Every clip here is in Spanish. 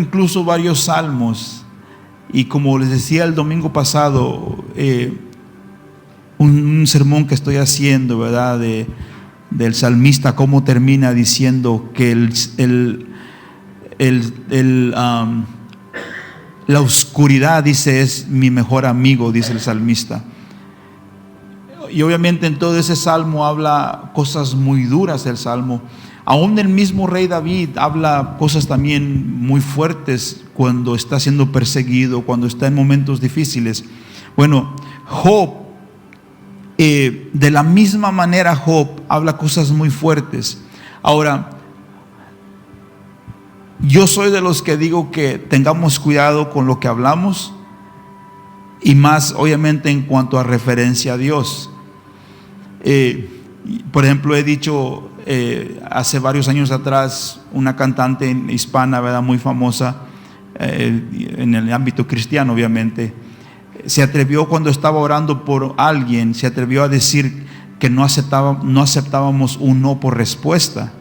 incluso varios salmos, y como les decía el domingo pasado, un sermón que estoy haciendo, ¿verdad? Del salmista, cómo termina diciendo que la oscuridad, dice, es mi mejor amigo, dice el salmista. Y obviamente en todo ese salmo habla cosas muy duras del salmo. Aún el mismo rey David habla cosas también muy fuertes cuando está siendo perseguido, cuando está en momentos difíciles. Bueno, Job, de la misma manera Job habla cosas muy fuertes. Ahora, yo soy de los que digo que tengamos cuidado con lo que hablamos, y más obviamente en cuanto a referencia a Dios. Por ejemplo, he dicho hace varios años atrás, una cantante hispana, ¿verdad?, muy famosa en el ámbito cristiano, obviamente, se atrevió, cuando estaba orando por alguien, se atrevió a decir que no aceptábamos un no por respuesta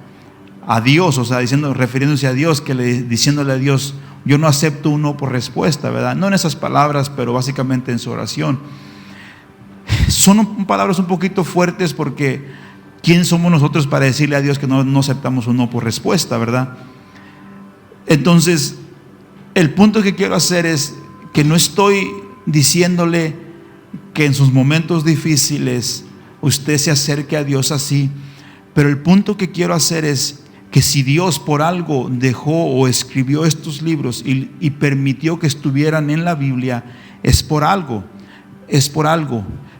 a Dios, o sea, refiriéndose a Dios, diciéndole a Dios, yo no acepto un no por respuesta, ¿verdad? No en esas palabras, pero básicamente en su oración. Son palabras un poquito fuertes, porque ¿quién somos nosotros para decirle a Dios que no aceptamos un no por respuesta, verdad? Entonces, el punto que quiero hacer es que no estoy diciéndole que en sus momentos difíciles usted se acerque a Dios así, pero el punto que quiero hacer es que si Dios por algo dejó o escribió estos libros y permitió que estuvieran en la Biblia, es por algo,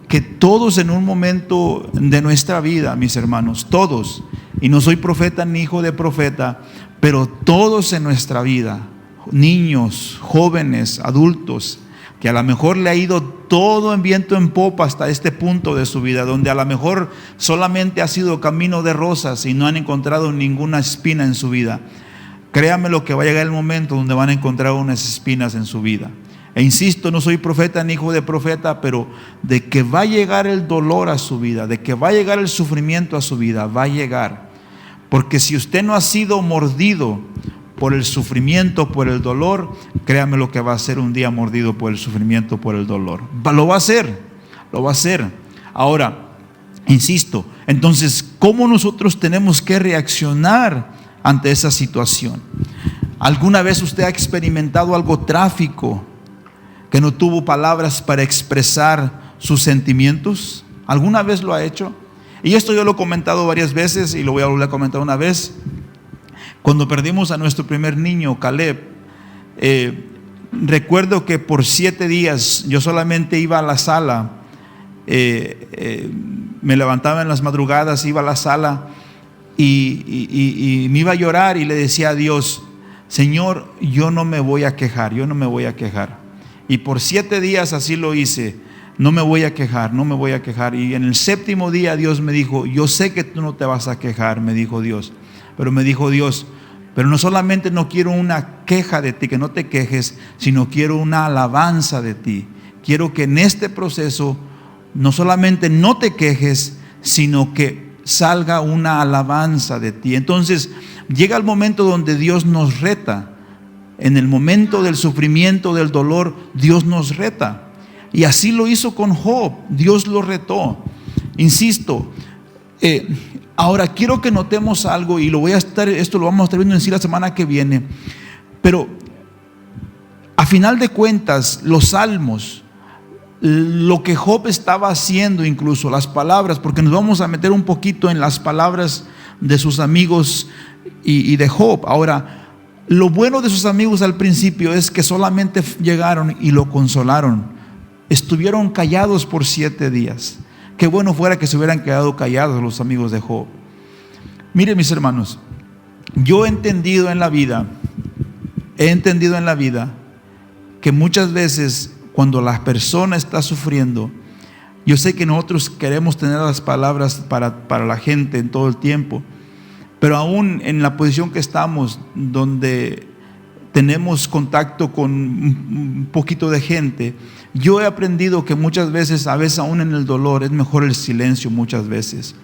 que todos en un momento de nuestra vida, mis hermanos, todos, y no soy profeta ni hijo de profeta, pero todos en nuestra vida, niños, jóvenes, adultos, que a lo mejor le ha ido todo en viento en popa hasta este punto de su vida, donde a lo mejor solamente ha sido camino de rosas y no han encontrado ninguna espina en su vida. Créanme lo que va a llegar el momento donde van a encontrar unas espinas en su vida. E insisto, no soy profeta ni hijo de profeta, pero de que va a llegar el dolor a su vida, de que va a llegar el sufrimiento a su vida, va a llegar. Porque si usted no ha sido mordido por el sufrimiento, por el dolor, créame lo que va a ser un día mordido por el sufrimiento, por el dolor. Lo va a hacer. Ahora, insisto, entonces, ¿cómo nosotros tenemos que reaccionar ante esa situación? ¿Alguna vez usted ha experimentado algo trágico, que no tuvo palabras para expresar sus sentimientos? ¿Alguna vez lo ha hecho? Y esto yo lo he comentado varias veces y lo voy a volver a comentar una vez. Cuando perdimos a nuestro primer niño, Caleb, recuerdo que por 7 días yo solamente iba a la sala, me levantaba en las madrugadas, iba a la sala y me iba a llorar y le decía a Dios, Señor, yo no me voy a quejar. Y por 7 días así lo hice. No me voy a quejar. Y en el 7º día Dios me dijo, yo sé que tú no te vas a quejar, me dijo Dios. Pero me dijo Dios, pero no solamente no quiero una queja de ti, que no te quejes, sino quiero una alabanza de ti. Quiero que en este proceso no solamente no te quejes, sino que salga una alabanza de ti. Entonces llega el momento donde Dios nos reta. En el momento del sufrimiento, del dolor, Dios nos reta. Y así lo hizo con Job. Dios lo retó. Insisto, ahora quiero que notemos algo, y esto lo vamos a estar viendo en sí la semana que viene. Pero a final de cuentas, los salmos, lo que Job estaba haciendo, incluso las palabras, porque nos vamos a meter un poquito en las palabras de sus amigos y de Job. Ahora, lo bueno de sus amigos al principio es que solamente llegaron y lo consolaron. Estuvieron callados por 7 días. Qué bueno fuera que se hubieran quedado callados los amigos de Job. Miren, mis hermanos, yo he entendido en la vida que muchas veces cuando la persona está sufriendo, yo sé que nosotros queremos tener las palabras para la gente en todo el tiempo, pero aún en la posición que estamos, donde tenemos contacto con un poquito de gente, yo he aprendido que muchas veces, a veces aún en el dolor, es mejor el silencio muchas veces.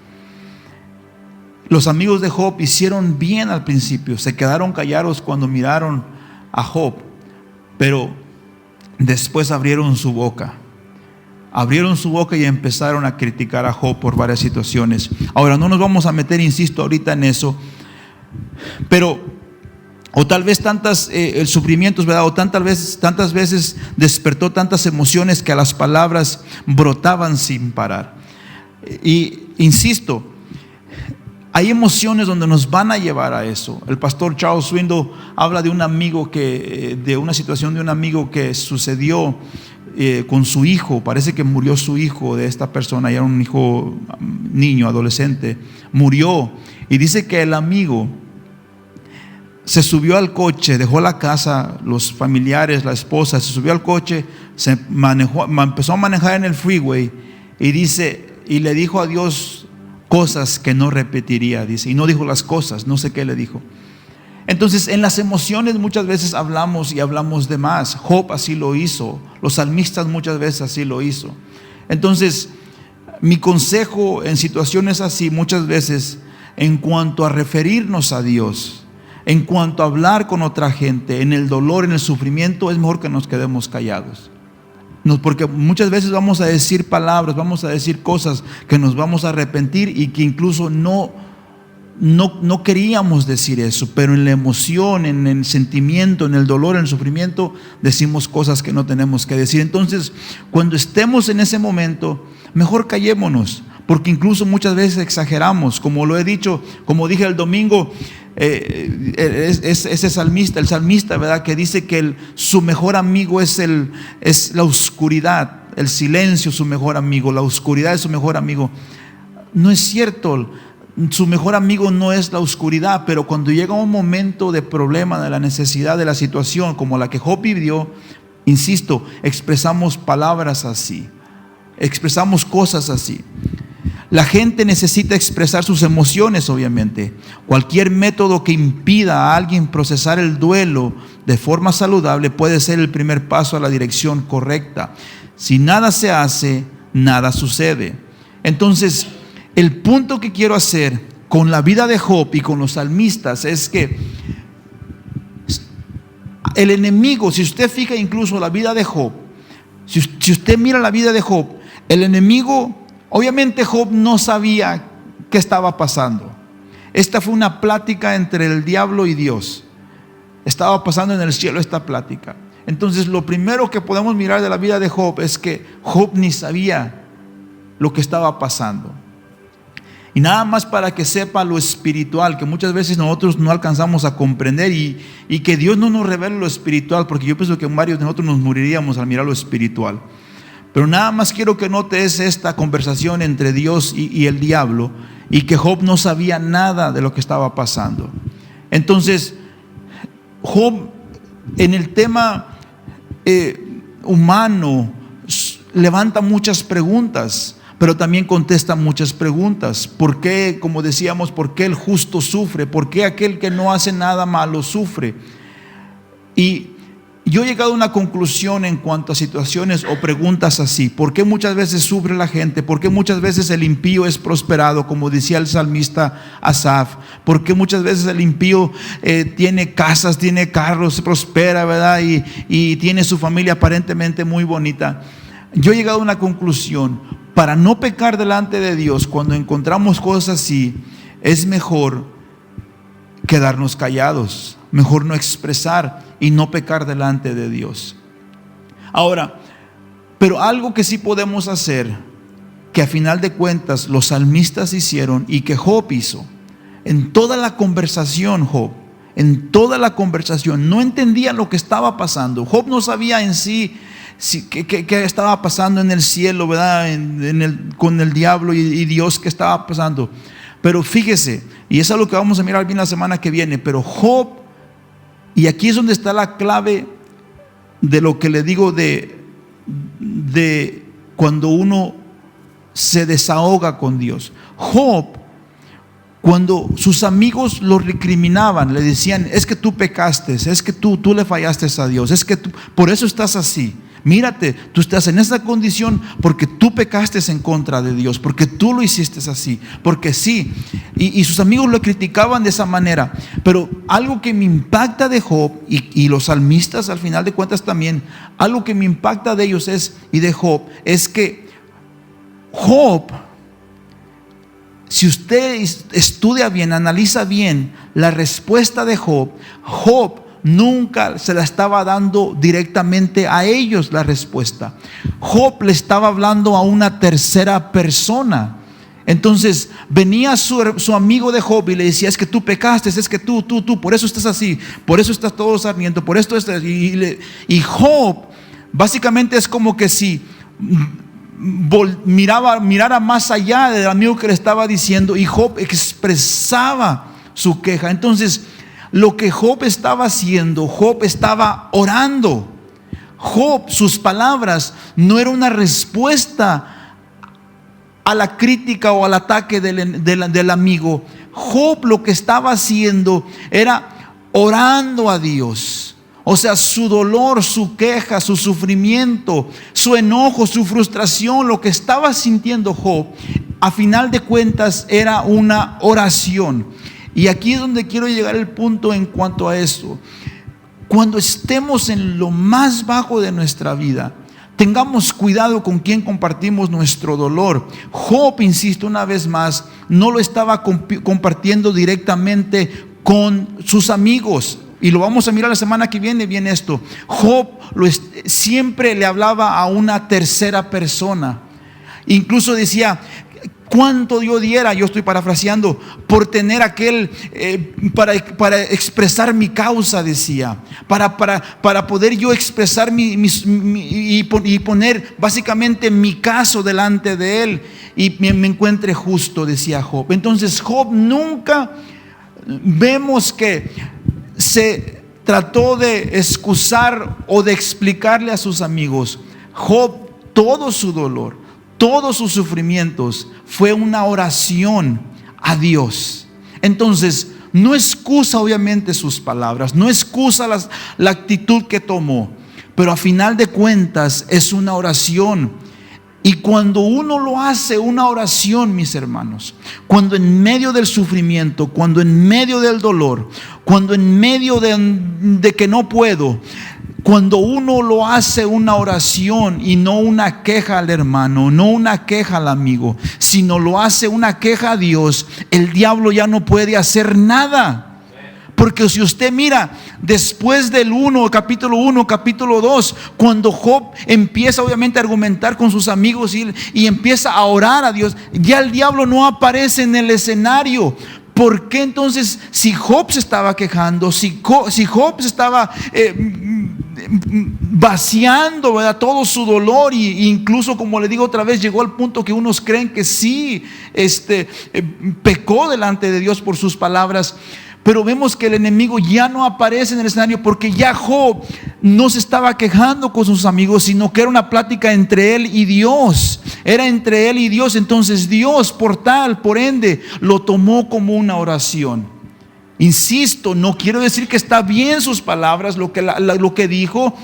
Los amigos de Job hicieron bien al principio, se quedaron callados cuando miraron a Job, pero después abrieron su boca. Abrieron su boca y empezaron a criticar a Job por varias situaciones. Ahora, no nos vamos a meter, insisto, ahorita en eso, pero, o tal vez el sufrimientos, ¿verdad? O tantas veces despertó tantas emociones que a las palabras brotaban sin parar. Y insisto, hay emociones donde nos van a llevar a eso. El pastor Charles Swindoll habla de una situación de un amigo que sucedió con su hijo. Parece que murió su hijo de esta persona, ya era un niño, adolescente, murió. Y dice que el amigo se subió al coche, dejó la casa, los familiares, la esposa, se subió al coche, empezó a manejar en el freeway y le dijo a Dios cosas que no repetiría, dice, y no dijo las cosas, no sé qué le dijo. Entonces, en las emociones muchas veces hablamos de más. Job así lo hizo, los salmistas muchas veces así lo hizo. Entonces, mi consejo en situaciones así muchas veces, en cuanto a referirnos a Dios, en cuanto a hablar con otra gente, en el dolor, en el sufrimiento, es mejor que nos quedemos callados. Porque muchas veces vamos a decir palabras, vamos a decir cosas que nos vamos a arrepentir y que incluso no queríamos decir eso, pero en la emoción, en el sentimiento, en el dolor, en el sufrimiento, decimos cosas que no tenemos que decir. Entonces, cuando estemos en ese momento, mejor callémonos, porque incluso muchas veces exageramos, como lo he dicho, como dije el domingo, ese salmista, el salmista, ¿verdad? Que dice que su mejor amigo es la oscuridad, el silencio es su mejor amigo, la oscuridad es su mejor amigo. No es cierto. Su mejor amigo no es la oscuridad, pero cuando llega un momento de problema, de la necesidad, de la situación como la que Job vivió, insisto, expresamos palabras así, expresamos cosas así. La gente necesita expresar sus emociones, obviamente. Cualquier método que impida a alguien procesar el duelo de forma saludable puede ser el primer paso a la dirección correcta. Si nada se hace, nada sucede. Entonces, el punto que quiero hacer con la vida de Job y con los salmistas es que el enemigo, si usted fija incluso la vida de Job, si usted mira la vida de Job, el enemigo, obviamente Job no sabía qué estaba pasando. Esta fue una plática entre el diablo y Dios. Estaba pasando en el cielo esta plática. Entonces, lo primero que podemos mirar de la vida de Job es que Job ni sabía lo que estaba pasando. Y nada más para que sepa lo espiritual, que muchas veces nosotros no alcanzamos a comprender y que Dios no nos revele lo espiritual, porque yo pienso que varios de nosotros nos moriríamos al mirar lo espiritual. Pero nada más quiero que notes esta conversación entre Dios y el diablo, y que Job no sabía nada de lo que estaba pasando. Entonces, Job en el tema humano levanta muchas preguntas, pero también contesta muchas preguntas. ¿Por qué, como decíamos, por qué el justo sufre? ¿Por qué aquel que no hace nada malo sufre? Y yo he llegado a una conclusión en cuanto a situaciones o preguntas así. ¿Por qué muchas veces sufre la gente? ¿Por qué muchas veces el impío es prosperado, como decía el salmista Asaf? ¿Por qué muchas veces el impío tiene casas, tiene carros, prospera, ¿verdad? Y tiene su familia aparentemente muy bonita. Yo he llegado a una conclusión. Para no pecar delante de Dios, cuando encontramos cosas así, es mejor quedarnos callados, mejor no expresar y no pecar delante de Dios. Ahora, pero algo que sí podemos hacer, que a final de cuentas los salmistas hicieron y que Job hizo, en toda la conversación Job, en toda la conversación, no entendía lo que estaba pasando. Job no sabía en sí qué estaba pasando en el cielo, ¿verdad? Con el diablo y Dios, qué estaba pasando. Pero fíjese, y eso es lo que vamos a mirar bien la semana que viene, pero Job, y aquí es donde está la clave de lo que le digo de cuando uno se desahoga con Dios. Job, cuando sus amigos lo recriminaban, le decían, es que tú pecaste, es que tú le fallaste a Dios, es que por eso estás así. mírate, tú estás en esa condición porque tú pecaste en contra de Dios, porque tú lo hiciste así, porque sí. Y sus amigos lo criticaban de esa manera. Pero algo que me impacta de Job, y los salmistas al final de cuentas también, algo que me impacta de ellos y de Job, es que Job, si usted estudia bien, analiza bien la respuesta de Job, Job nunca se la estaba dando directamente a ellos la respuesta. Job le estaba hablando a una tercera persona. Entonces venía su amigo de Job y le decía: es que tú pecaste, es que tú, por eso estás así, por eso estás todo sarmiento, por esto estás. Y Job básicamente es como que si mirara más allá del amigo que le estaba diciendo, y Job expresaba su queja. Entonces lo que Job estaba haciendo, Job estaba orando. Job, sus palabras no era una respuesta a la crítica o al ataque del amigo. Job lo que estaba haciendo era orando a Dios. O sea, su dolor, su queja, su sufrimiento, su enojo, su frustración, lo que estaba sintiendo Job, a final de cuentas era una oración. Y aquí es donde quiero llegar el punto en cuanto a eso. Cuando estemos en lo más bajo de nuestra vida, tengamos cuidado con quién compartimos nuestro dolor. Job, insisto una vez más, no lo estaba compartiendo directamente con sus amigos. Y lo vamos a mirar la semana que viene bien esto. Job siempre le hablaba a una tercera persona. Incluso decía: cuánto yo diera, yo estoy parafraseando, por tener aquel, para expresar mi causa, decía, para poder yo expresar y poner básicamente mi caso delante de él y me encuentre justo, decía Job. Entonces Job nunca vemos que se trató de excusar o de explicarle a sus amigos. Job, todo su dolor, todos sus sufrimientos fue una oración a Dios. Entonces no excusa obviamente sus palabras, no excusa la actitud que tomó, pero a final de cuentas es una oración. Y cuando uno lo hace una oración, mis hermanos, cuando en medio del sufrimiento, cuando en medio del dolor, cuando en medio de que no puedo, cuando uno lo hace una oración y no una queja al hermano, no una queja al amigo, sino lo hace una queja a Dios, el diablo ya no puede hacer nada. Porque si usted mira, después del capítulo 1, capítulo 2, cuando Job empieza obviamente a argumentar con sus amigos y empieza a orar a Dios, ya el diablo no aparece en el escenario. ¿Por qué entonces, si Job se estaba quejando, si Job se estaba vaciando, ¿verdad?, todo su dolor, e incluso, como le digo otra vez, llegó al punto que unos creen que sí pecó delante de Dios por sus palabras? Pero vemos que el enemigo ya no aparece en el escenario, porque ya Job no se estaba quejando con sus amigos, sino que era una plática entre él y Dios. Era entre él y Dios. Entonces Dios, por ende, lo tomó como una oración. Insisto, no quiero decir que está bien sus palabras, lo que dijo,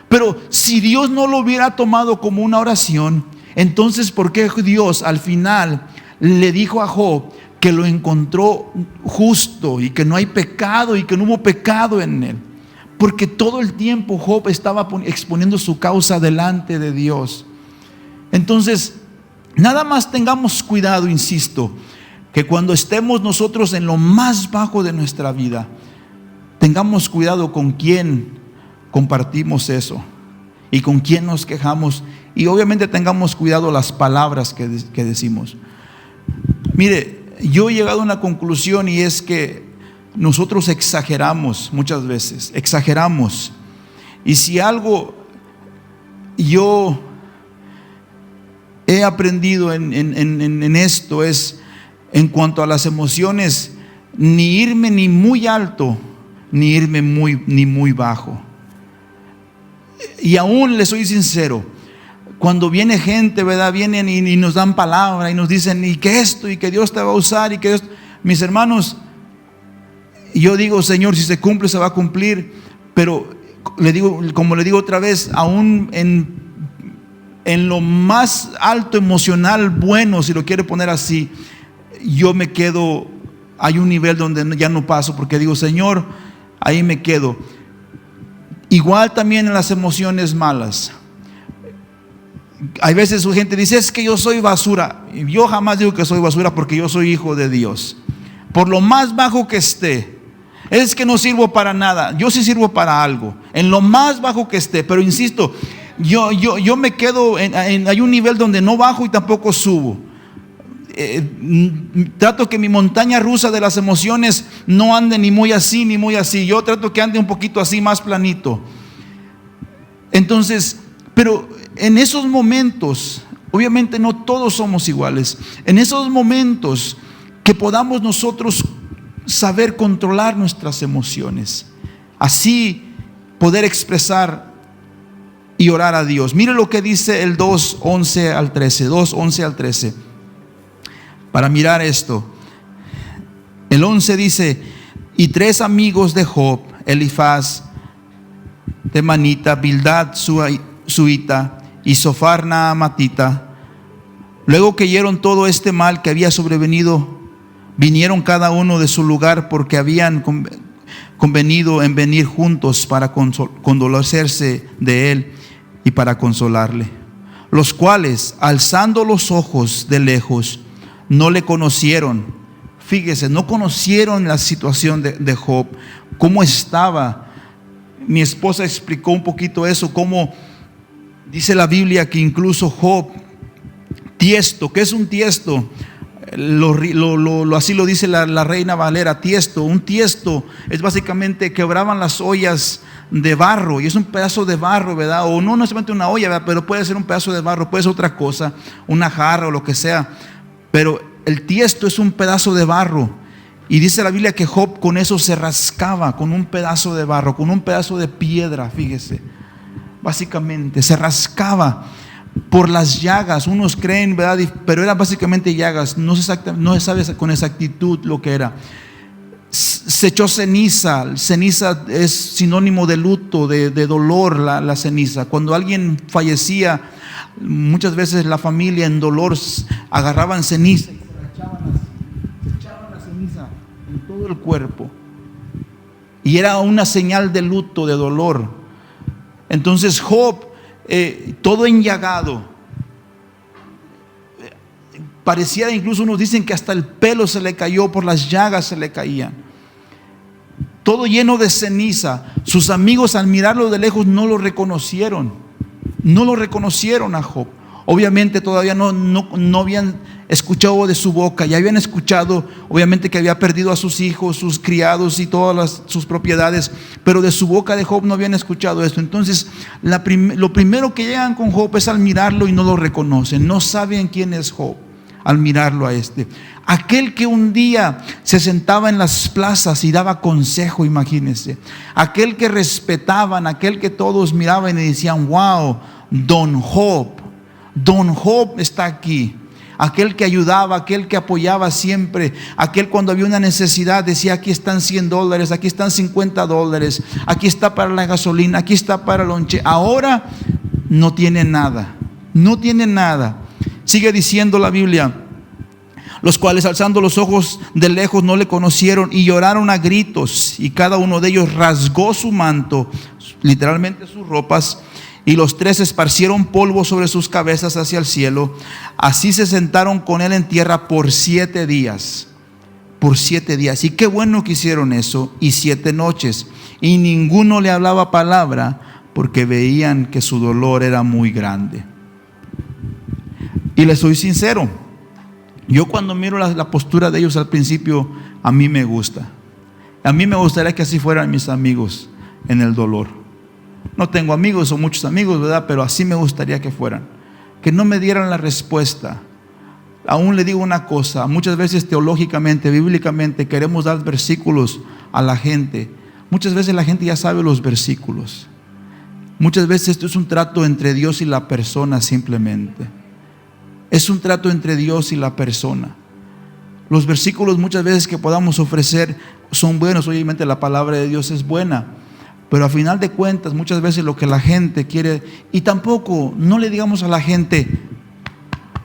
pero si Dios no lo hubiera tomado como una oración, entonces ¿por qué Dios al final le dijo a Job que lo encontró justo y que no hay pecado y que no hubo pecado en él? Porque todo el tiempo Job estaba exponiendo su causa delante de Dios. Entonces, nada más tengamos cuidado, insisto, que cuando estemos nosotros en lo más bajo de nuestra vida, tengamos cuidado con quién compartimos eso y con quién nos quejamos, y obviamente tengamos cuidado las palabras que decimos. Mire, yo he llegado a una conclusión, y es que nosotros exageramos muchas veces, exageramos. Y si algo yo he aprendido en esto es, en cuanto a las emociones, ni irme ni muy alto, ni irme ni muy bajo. Y aún le soy sincero, cuando viene gente, ¿verdad?, vienen y nos dan palabra y nos dicen, y que esto, y que Dios te va a usar, y que Dios, mis hermanos, yo digo, Señor, si se cumple, se va a cumplir. Pero como le digo otra vez, aún en lo más alto emocional bueno, si lo quiere poner así, yo me quedo. Hay un nivel donde ya no paso, porque digo, Señor, ahí me quedo. Igual también en las emociones malas. Hay veces su gente dice, es que yo soy basura. Y yo jamás digo que soy basura, porque yo soy hijo de Dios. Por lo más bajo que esté, es que no sirvo para nada. Yo sí sirvo para algo, en lo más bajo que esté. Pero insisto, yo me quedo hay un nivel donde no bajo y tampoco subo. Trato que mi montaña rusa de las emociones no ande ni muy así ni muy así. Yo trato que ande un poquito así, más planito. Entonces, pero en esos momentos, obviamente no todos somos iguales. En esos momentos que podamos nosotros saber controlar nuestras emociones, así poder expresar y orar a Dios. Mire lo que dice el 2:11 al 13. 2:11 al 13. Para mirar esto, el 11 dice: y 3 amigos de Job, Elifaz temanita, Bildad suita y Sofar naamatita, luego que oyeron todo este mal que había sobrevenido, vinieron cada uno de su lugar, porque habían convenido en venir juntos para condolerse de él y para consolarle. Los cuales, alzando los ojos de lejos, no le conocieron. Fíjese, no conocieron la situación de Job, cómo estaba. Mi esposa explicó un poquito eso, cómo dice la Biblia que incluso Job, tiesto. ¿Qué es un tiesto? Así lo dice la Reina Valera, tiesto. Un tiesto es básicamente quebraban las ollas de barro, y es un pedazo de barro, ¿verdad? O no solamente una olla, ¿verdad? Pero puede ser un pedazo de barro, puede ser otra cosa, una jarra o lo que sea. Pero el tiesto es un pedazo de barro. Y dice la Biblia que Job con eso se rascaba, con un pedazo de barro, con un pedazo de piedra, fíjese. Básicamente se rascaba por las llagas. Unos creen, ¿verdad? Pero eran básicamente llagas. No se sabe con exactitud lo que era. Se echó ceniza. Ceniza es sinónimo de luto, de dolor, la ceniza. Cuando alguien fallecía, muchas veces la familia en dolor agarraban ceniza y se echaban la ceniza en todo el cuerpo, y era una señal de luto, de dolor. Entonces Job, todo enllagado, parecía, incluso unos dicen que hasta el pelo se le cayó, por las llagas se le caían, todo lleno de ceniza. Sus amigos, al mirarlo de lejos, no lo reconocieron a Job. Obviamente todavía no habían escuchado de su boca. Ya habían escuchado, obviamente, que había perdido a sus hijos, sus criados y todas sus propiedades, pero de su boca de Job no habían escuchado esto. Entonces lo primero que llegan con Job es al mirarlo y no lo reconocen. No saben quién es Job al mirarlo a aquel que un día se sentaba en las plazas y daba consejo. Imagínense, aquel que respetaban, aquel que todos miraban y decían: wow, Don Job está aquí. Aquel que ayudaba, aquel que apoyaba siempre, aquel cuando había una necesidad decía: aquí están $100, aquí están $50, aquí está para la gasolina, aquí está para el lonche. Ahora no tiene nada. Sigue diciendo la Biblia: los cuales, alzando los ojos de lejos, no le conocieron y lloraron a gritos, y cada uno de ellos rasgó su manto, literalmente sus ropas, y los 3 esparcieron polvo sobre sus cabezas hacia el cielo. Así se sentaron con él en tierra por 7 días. Y qué bueno que hicieron eso. Y 7 noches. Y ninguno le hablaba palabra, porque veían que su dolor era muy grande. Y les soy sincero, yo cuando miro la postura de ellos al principio, a mí me gusta. A mí me gustaría que así fueran mis amigos en el dolor. No tengo amigos o muchos amigos, ¿verdad? Pero así me gustaría que fueran. Que no me dieran la respuesta. Aún le digo una cosa: muchas veces teológicamente, bíblicamente, queremos dar versículos a la gente. Muchas veces la gente ya sabe los versículos. Muchas veces esto es un trato entre Dios y la persona simplemente. Es un trato entre Dios y la persona. Los versículos muchas veces que podamos ofrecer son buenos. Obviamente la palabra de Dios es buena, Pero a final de cuentas, muchas veces lo que la gente quiere, y tampoco, no le digamos a la gente,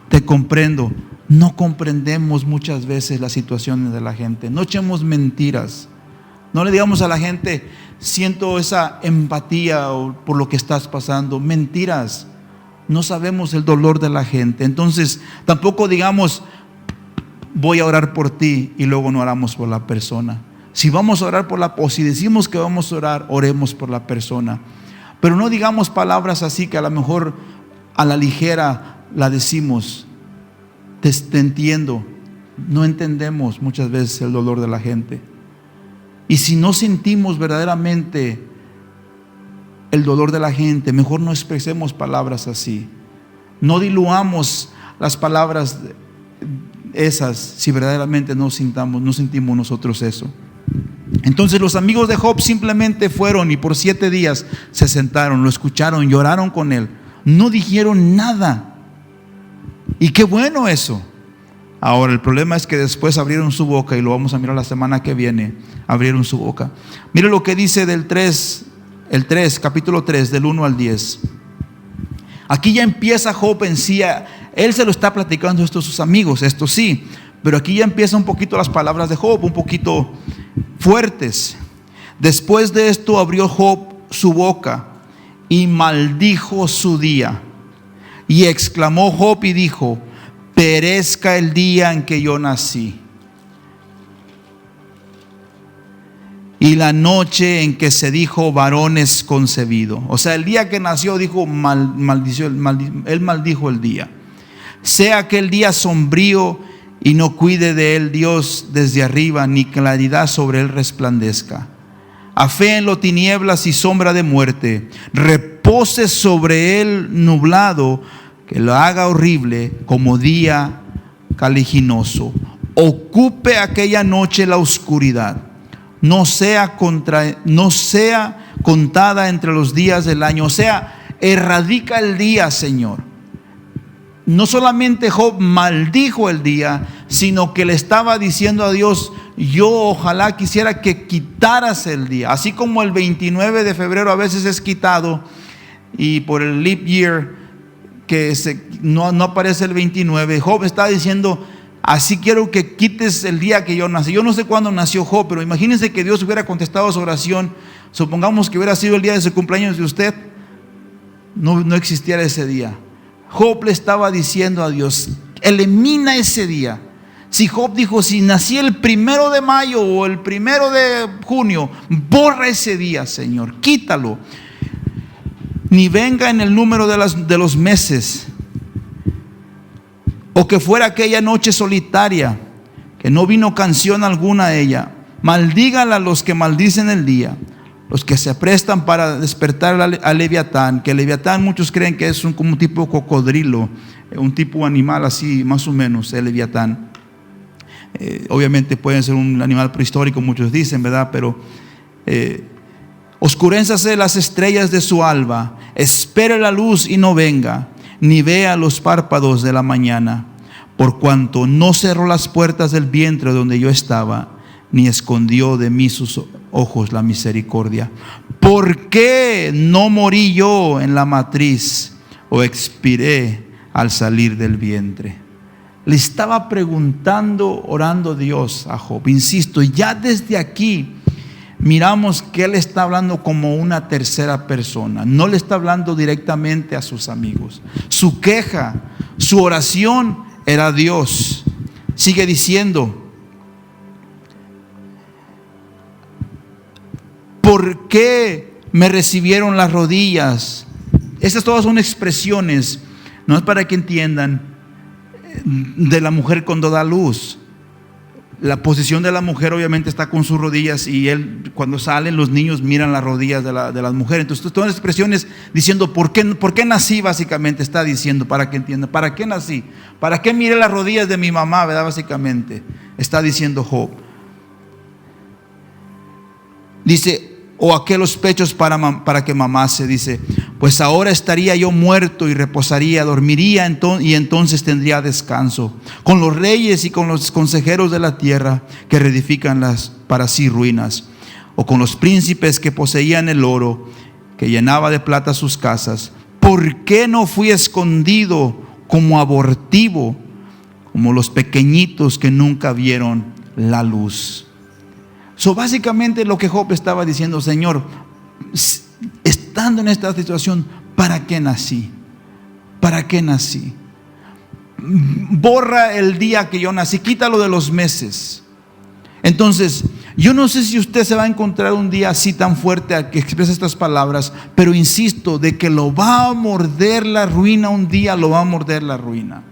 te comprendo. No comprendemos muchas veces las situaciones de la gente. No echemos mentiras. No le digamos a la gente, siento esa empatía por lo que estás pasando. Mentiras. No sabemos el dolor de la gente. Entonces, tampoco digamos, voy a orar por ti y luego no oramos por la persona. Si vamos a orar o si decimos que vamos a orar, oremos por la persona. Pero no digamos palabras así que a lo mejor a la ligera la decimos. Te entiendo. No entendemos muchas veces el dolor de la gente. Y si no sentimos verdaderamente el dolor de la gente, mejor no expresemos palabras así. No diluamos las palabras esas si verdaderamente no sentimos nosotros eso. Entonces los amigos de Job simplemente fueron y por 7 días se sentaron, lo escucharon, lloraron con él. No dijeron nada. Y qué bueno eso. Ahora el problema es que después abrieron su boca, y lo vamos a mirar la semana que viene. Abrieron su boca. Mire lo que dice capítulo 3, del 1 al 10. Aquí ya empieza Job en sí. Él se lo está platicando esto a sus amigos, esto sí. Pero aquí ya empiezan un poquito las palabras de Job, un poquito fuertes. Después de esto abrió Job su boca y maldijo su día. Y exclamó Job y dijo: perezca el día en que yo nací, y la noche en que se dijo varón es concebido. O sea, el día que nació dijo, él maldijo el día. Sea aquel día sombrío y no cuide de él Dios desde arriba, ni claridad sobre él resplandezca. Aféenlo tinieblas y sombra de muerte, repose sobre él nublado, que lo haga horrible como día caliginoso. Ocupe aquella noche la oscuridad, no sea contada entre los días del año. O sea, erradica el día, Señor. No solamente Job maldijo el día, sino que le estaba diciendo a Dios: yo ojalá quisiera que quitaras el día. Así como el 29 de febrero a veces es quitado, y por el leap year que no aparece el 29, Job está diciendo: así quiero que quites el día que yo nací. Yo no sé cuándo nació Job, pero imagínense que Dios hubiera contestado su oración. Supongamos que hubiera sido el día de su cumpleaños de usted, no existiera ese día. Job le estaba diciendo a Dios: elimina ese día. Si Job dijo, si nací el 1 de mayo o el 1 de junio, borra ese día, Señor, quítalo. Ni venga en el número de los meses, o que fuera aquella noche solitaria, que no vino canción alguna a ella. Maldígala los que maldicen el día, los que se prestan para despertar al Leviatán, que el Leviatán muchos creen que es como un tipo cocodrilo, un tipo animal así más o menos, el Leviatán. Obviamente puede ser un animal prehistórico, muchos dicen, ¿verdad? Pero oscurénzase las estrellas de su alba, espere la luz y no venga, ni vea los párpados de la mañana, por cuanto no cerró las puertas del vientre donde yo estaba, ni escondió de mí sus ojos la misericordia. ¿Por qué no morí yo en la matriz, o expiré al salir del vientre? Le estaba preguntando, orando Dios a Job. Insisto, ya desde aquí miramos que él está hablando como una tercera persona. No le está hablando directamente a sus amigos. Su queja, su oración era a Dios. Sigue diciendo: ¿por qué me recibieron las rodillas? Estas todas son expresiones, no es para que entiendan, de la mujer cuando da luz. La posición de la mujer obviamente está con sus rodillas, y él, cuando salen los niños, miran las rodillas de las mujeres. Entonces todas las expresiones diciendo ¿por qué nací? Básicamente está diciendo, para que entiendan, ¿para qué nací? ¿Para qué miré las rodillas de mi mamá? ¿Verdad? Básicamente está diciendo Job. Dice: o aquellos pechos para que mamase. Dice: pues ahora estaría yo muerto y reposaría, dormiría y entonces tendría descanso con los reyes y con los consejeros de la tierra, que reedifican para sí ruinas. o con los príncipes que poseían el oro, que llenaba de plata sus casas? ¿Por qué no fui escondido como abortivo, como los pequeñitos que nunca vieron la luz? Básicamente lo que Job estaba diciendo: Señor, estando en esta situación, ¿para qué nací? ¿Para qué nací? Borra el día que yo nací, quítalo de los meses. Entonces, yo no sé si usted se va a encontrar un día así tan fuerte al que expresa estas palabras, pero insisto, de que lo va a morder la ruina un día, lo va a morder la ruina.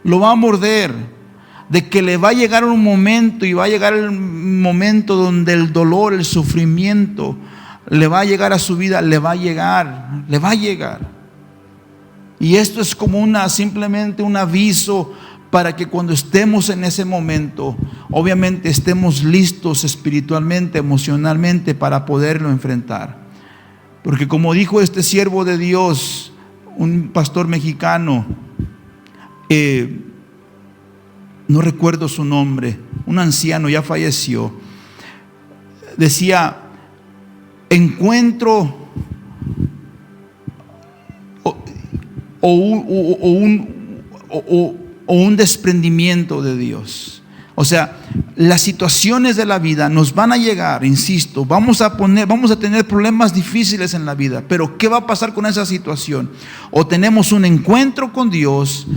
Lo va a morder. De que le va a llegar un momento, y va a llegar el momento donde el dolor, el sufrimiento le va a llegar a su vida, le va a llegar. Y esto es como simplemente un aviso para que cuando estemos en ese momento, obviamente estemos listos espiritualmente, emocionalmente, para poderlo enfrentar. Porque como dijo este siervo de Dios, un pastor mexicano, no recuerdo su nombre, un anciano, ya falleció, decía: encuentro un desprendimiento de Dios. O sea, las situaciones de la vida nos van a llegar, insisto, vamos a tener problemas difíciles en la vida, pero ¿qué va a pasar con esa situación? O tenemos un encuentro con Dios,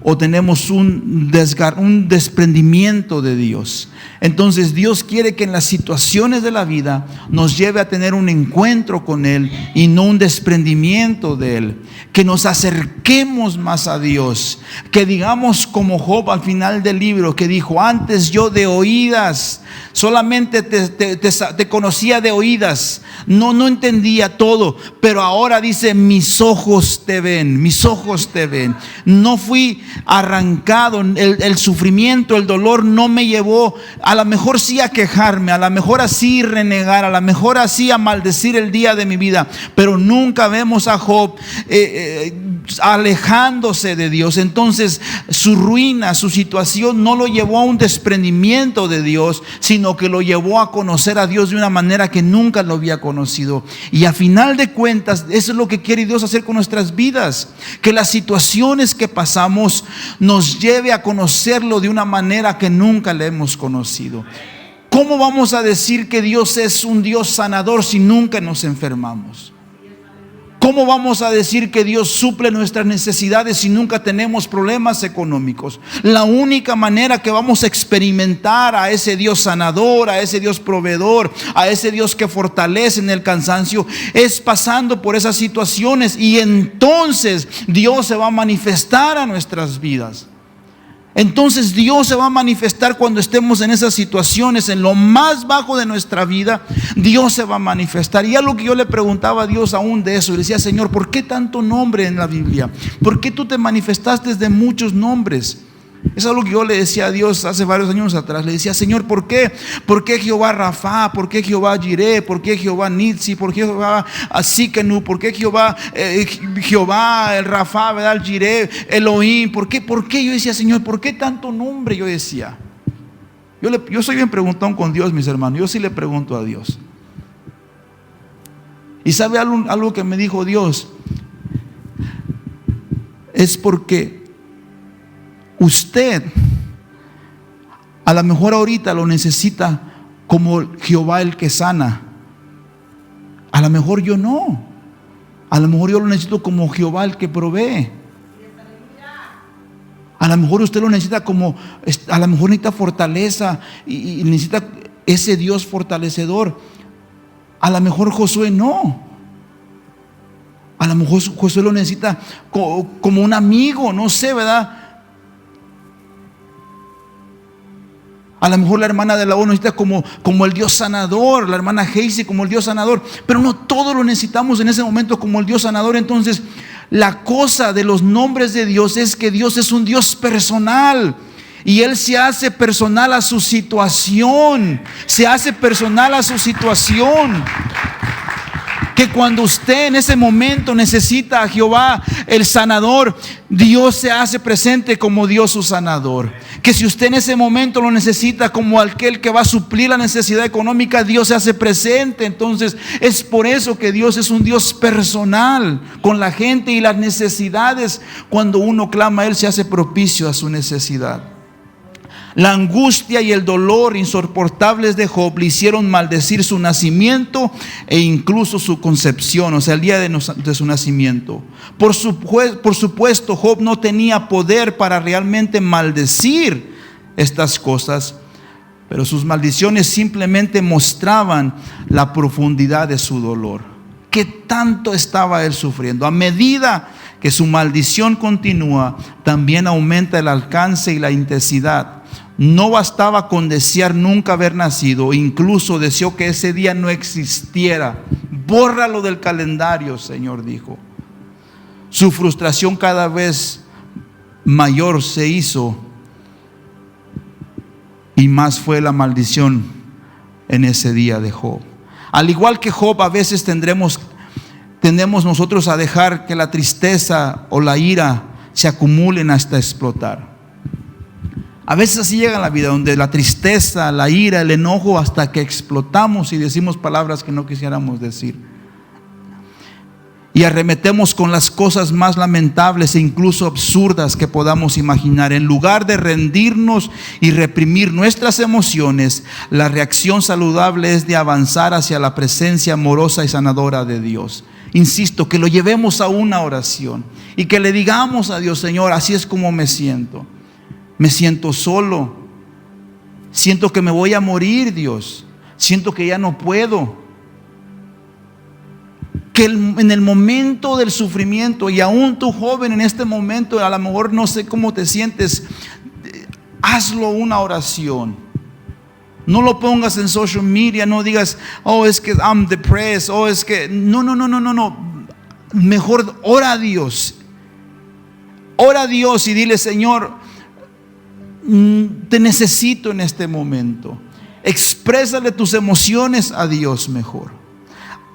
o tenemos un desprendimiento de Dios. Entonces Dios quiere que en las situaciones de la vida nos lleve a tener un encuentro con Él y no un desprendimiento de Él. Que nos acerquemos más a Dios. Que digamos como Job al final del libro, que dijo: antes yo de oídas, solamente te conocía de oídas, no entendía todo, pero ahora dice: mis ojos te ven, mis ojos te ven. No fui arrancado, el sufrimiento, el dolor no me llevó, a lo mejor sí a quejarme, a lo mejor así renegar, a lo mejor así a maldecir el día de mi vida, pero nunca vemos a Job alejándose de Dios. Entonces su ruina, su situación no lo llevó a un desprendimiento de Dios, sino que lo llevó a conocer a Dios de una manera que nunca lo había conocido. Y a final de cuentas, eso es lo que quiere Dios hacer con nuestras vidas, que las situaciones que pasamos nos lleve a conocerlo de una manera que nunca le hemos conocido. ¿Cómo vamos a decir que Dios es un Dios sanador si nunca nos enfermamos? ¿Cómo vamos a decir que Dios suple nuestras necesidades si nunca tenemos problemas económicos? La única manera que vamos a experimentar a ese Dios sanador, a ese Dios proveedor, a ese Dios que fortalece en el cansancio, es pasando por esas situaciones, y entonces Dios se va a manifestar a nuestras vidas. Entonces Dios se va a manifestar cuando estemos en esas situaciones, en lo más bajo de nuestra vida. Dios se va a manifestar. Y algo que yo le preguntaba a Dios aún de eso, y le decía: Señor, ¿por qué tanto nombre en la Biblia? ¿Por qué tú te manifestaste de muchos nombres? Es algo que yo le decía a Dios hace varios años atrás. Le decía: Señor, ¿por qué? ¿Por qué Jehová Rafa? ¿Por qué Jehová Jireh? ¿Por qué Jehová Nitsi? ¿Por qué Jehová Asikenu? ¿Por qué Jehová el Rafa, ¿verdad? El Jireh, Elohim? ¿Por qué? Yo decía: Señor, ¿por qué tanto nombre? Yo decía. Yo soy bien preguntón con Dios, mis hermanos. Yo sí le pregunto a Dios. ¿Y sabe algo que me dijo Dios? Es porque usted a lo mejor ahorita lo necesita como Jehová el que sana. A lo mejor yo no. A lo mejor yo lo necesito como Jehová el que provee. A lo mejor usted lo necesita como, a lo mejor necesita fortaleza y necesita ese Dios fortalecedor. A lo mejor Josué no. A lo mejor Josué lo necesita como un amigo, no sé, ¿verdad? A lo mejor la hermana de la ONU necesita como el Dios sanador, la hermana Heisy como el Dios sanador, pero no todos lo necesitamos en ese momento como el Dios sanador. Entonces, la cosa de los nombres de Dios es que Dios es un Dios personal. Y Él se hace personal a su situación. Se hace personal a su situación. Que cuando usted en ese momento necesita a Jehová, el sanador, Dios se hace presente como Dios su sanador. Que si usted en ese momento lo necesita como aquel que va a suplir la necesidad económica, Dios se hace presente. Entonces es por eso que Dios es un Dios personal con la gente y las necesidades. Cuando uno clama, Él se hace propicio a su necesidad. La angustia y el dolor insoportables de Job le hicieron maldecir su nacimiento e incluso su concepción, o sea, el día de su nacimiento. Por supuesto, Job no tenía poder para realmente maldecir estas cosas, pero sus maldiciones simplemente mostraban la profundidad de su dolor. ¿Qué tanto estaba él sufriendo? A medida que su maldición continúa, también aumenta el alcance y la intensidad. No bastaba con desear nunca haber nacido, incluso deseó que ese día no existiera. Bórralo del calendario, Señor dijo. Su frustración cada vez mayor se hizo, y más fue la maldición en ese día de Job. Al igual que Job, a veces tendemos nosotros a dejar que la tristeza o la ira se acumulen hasta explotar. A veces así llega la vida, donde la tristeza, la ira, el enojo, hasta que explotamos y decimos palabras que no quisiéramos decir. Y arremetemos con las cosas más lamentables e incluso absurdas que podamos imaginar. En lugar de rendirnos y reprimir nuestras emociones, la reacción saludable es de avanzar hacia la presencia amorosa y sanadora de Dios. Insisto, que lo llevemos a una oración y que le digamos a Dios: Señor, así es como me siento. Me siento solo. Siento que me voy a morir, Dios. Siento que ya no puedo. Que en el momento del sufrimiento, y aún tú joven en este momento, a lo mejor no sé cómo te sientes, hazlo una oración. No lo pongas en social media, no digas: oh, es que I'm depressed, oh, es que... No. Mejor ora a Dios. Ora a Dios y dile: Señor, te necesito en este momento. Exprésale tus emociones a Dios mejor.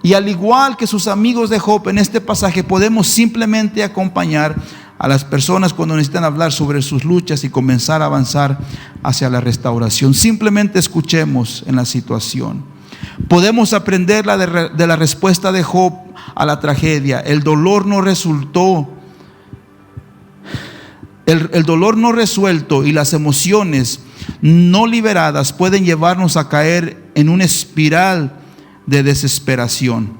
Y al igual que sus amigos de Job, en este pasaje podemos simplemente acompañar a las personas cuando necesitan hablar sobre sus luchas y comenzar a avanzar hacia la restauración. Simplemente escuchemos en la situación. Podemos aprender de la respuesta de Job a la tragedia. El dolor no resultó. El dolor no resuelto y las emociones no liberadas pueden llevarnos a caer en una espiral de desesperación.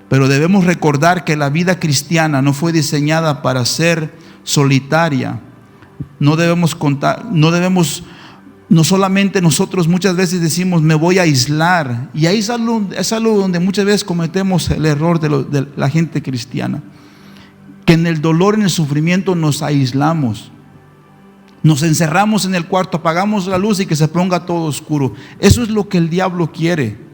Pero debemos recordar que la vida cristiana no fue diseñada para ser solitaria. No solamente nosotros muchas veces decimos: me voy a aislar. Y ahí es algo donde muchas veces cometemos el error de la gente cristiana. Que en el dolor, en el sufrimiento nos aislamos. Nos encerramos en el cuarto, apagamos la luz y que se ponga todo oscuro. Eso es lo que el diablo quiere.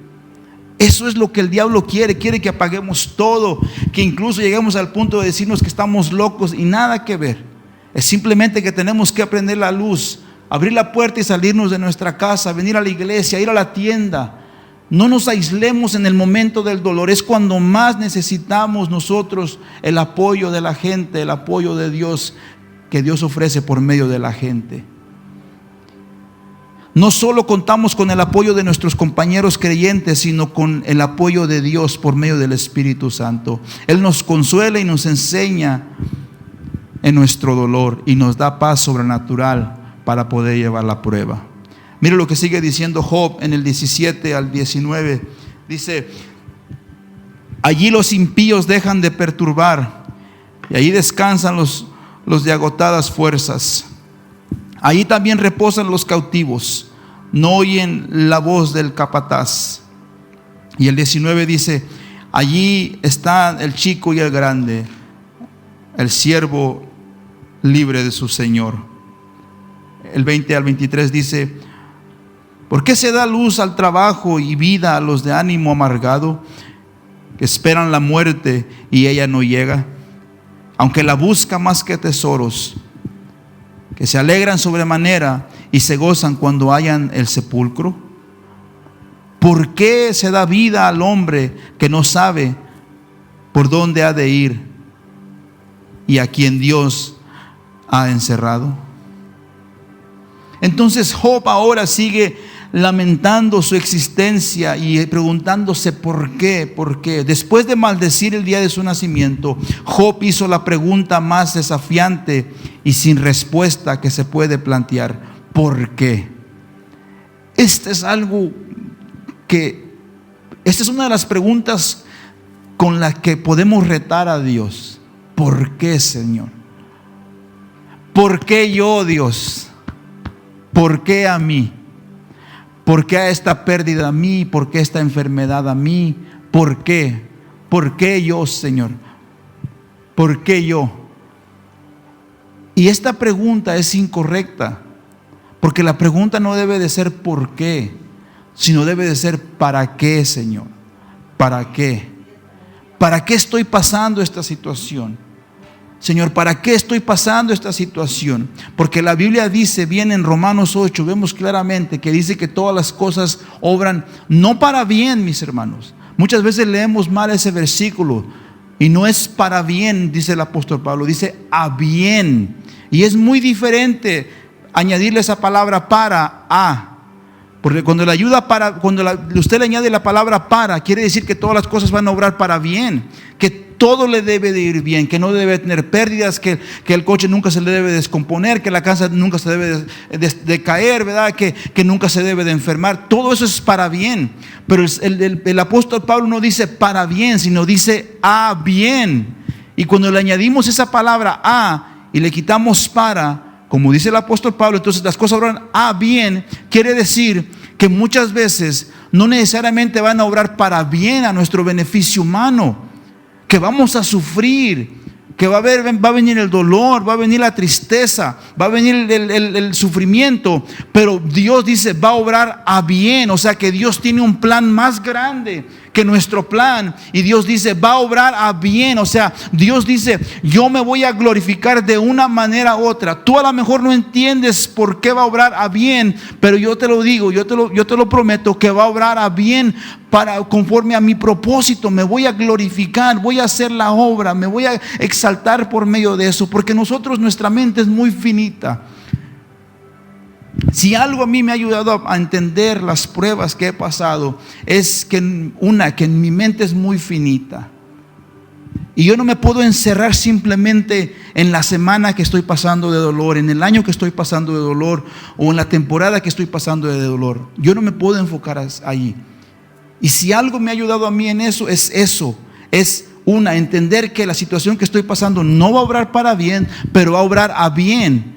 Eso es lo que el diablo quiere. Quiere que apaguemos todo, que incluso lleguemos al punto de decirnos que estamos locos, y nada que ver. Es simplemente que tenemos que prender la luz, abrir la puerta y salirnos de nuestra casa, venir a la iglesia, ir a la tienda. No nos aislemos en el momento del dolor. Es cuando más necesitamos nosotros el apoyo de la gente, el apoyo de Dios que Dios ofrece por medio de la gente. No solo contamos con el apoyo de nuestros compañeros creyentes, sino con el apoyo de Dios por medio del Espíritu Santo. Él nos consuela y nos enseña en nuestro dolor y nos da paz sobrenatural para poder llevar la prueba. Mire lo que sigue diciendo Job en el 17 al 19. Dice: allí los impíos dejan de perturbar, y allí descansan los de agotadas fuerzas. Allí también reposan los cautivos, no oyen la voz del capataz. Y el 19 dice: allí está el chico y el grande, el siervo libre de su Señor. El 20 al 23 dice: ¿por qué se da luz al trabajo y vida a los de ánimo amargado, que esperan la muerte y ella no llega, aunque la busca más que tesoros, que se alegran sobremanera y se gozan cuando hallan el sepulcro? ¿Por qué se da vida al hombre que no sabe por dónde ha de ir y a quien Dios ha encerrado? Entonces Job ahora sigue lamentando su existencia y preguntándose por qué. Después de maldecir el día de su nacimiento, Job hizo la pregunta más desafiante y sin respuesta que se puede plantear: ¿por qué? Esta es una de las preguntas con las que podemos retar a Dios. ¿Por qué, Señor? ¿Por qué yo, Dios? ¿Por qué a mí? ¿Por qué a esta pérdida a mí? ¿Por qué esta enfermedad a mí? ¿Por qué? ¿Por qué yo, Señor? ¿Por qué yo? Y esta pregunta es incorrecta, porque la pregunta no debe de ser ¿por qué?, sino debe de ser ¿para qué, Señor? ¿Para qué? ¿Para qué estoy pasando esta situación? Señor, ¿para qué estoy pasando esta situación? Porque la Biblia dice bien en Romanos 8, vemos claramente que dice que todas las cosas obran no para bien, mis hermanos. Muchas veces leemos mal ese versículo y no es para bien, dice el apóstol Pablo, dice a bien. Y es muy diferente añadirle esa palabra para a. Porque cuando usted le añade la palabra para, quiere decir que todas las cosas van a obrar para bien, que todo le debe de ir bien, que no debe tener pérdidas, que el coche nunca se le debe descomponer, que la casa nunca se debe de caer, ¿verdad? Que nunca se debe de enfermar. Todo eso es para bien. Pero el apóstol Pablo no dice para bien, sino dice a bien. Y cuando le añadimos esa palabra a y le quitamos para, como dice el apóstol Pablo, entonces las cosas obran a bien. Quiere decir que muchas veces no necesariamente van a obrar para bien a nuestro beneficio humano, que vamos a sufrir, que va a venir el dolor, va a venir la tristeza, va a venir el sufrimiento, pero Dios dice va a obrar a bien. O sea que Dios tiene un plan más grande que nuestro plan, y Dios dice va a obrar a bien. O sea, Dios dice yo me voy a glorificar de una manera u otra. Tú a lo mejor no entiendes por qué va a obrar a bien, pero yo te lo digo, yo te lo prometo, que va a obrar a bien conforme a mi propósito. Me voy a glorificar, voy a hacer la obra, me voy a exaltar por medio de eso, porque nuestra mente es muy finita. Si algo a mí me ha ayudado a entender las pruebas que he pasado, es que en mi mente es muy finita. Y yo no me puedo encerrar simplemente en la semana que estoy pasando de dolor, en el año que estoy pasando de dolor, o en la temporada que estoy pasando de dolor. Yo no me puedo enfocar ahí. Y si algo me ha ayudado a mí en eso, es entender que la situación que estoy pasando no va a obrar para bien, pero va a obrar a bien.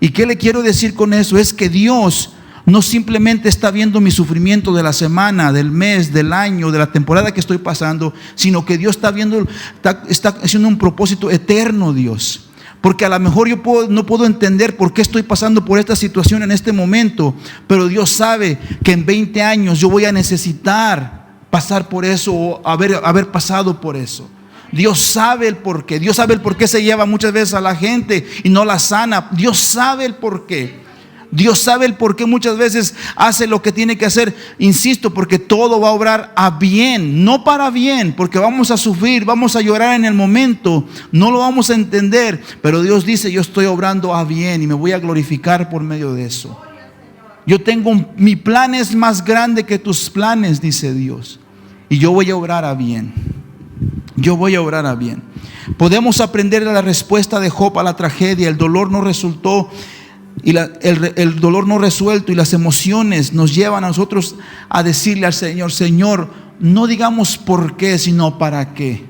¿Y qué le quiero decir con eso? Es que Dios no simplemente está viendo mi sufrimiento de la semana, del mes, del año, de la temporada que estoy pasando, sino que Dios está haciendo un propósito eterno, Dios. Porque a lo mejor yo no puedo entender por qué estoy pasando por esta situación en este momento, pero Dios sabe que en 20 años yo voy a necesitar pasar por eso, o haber pasado por eso. Dios sabe el porqué. Dios sabe el porqué se lleva muchas veces a la gente y no la sana. Dios sabe el porqué. Dios sabe el porqué muchas veces hace lo que tiene que hacer. Insisto, porque todo va a obrar a bien, no para bien, porque vamos a sufrir, vamos a llorar en el momento, no lo vamos a entender, pero Dios dice yo estoy obrando a bien y me voy a glorificar por medio de eso. Mi plan es más grande que tus planes, dice Dios, y yo voy a obrar a bien. Yo voy a obrar a bien. Podemos aprender de la respuesta de Job a la tragedia. El dolor no resultó y el dolor no resuelto, y las emociones nos llevan a nosotros a decirle al Señor: Señor, no digamos por qué, sino para qué.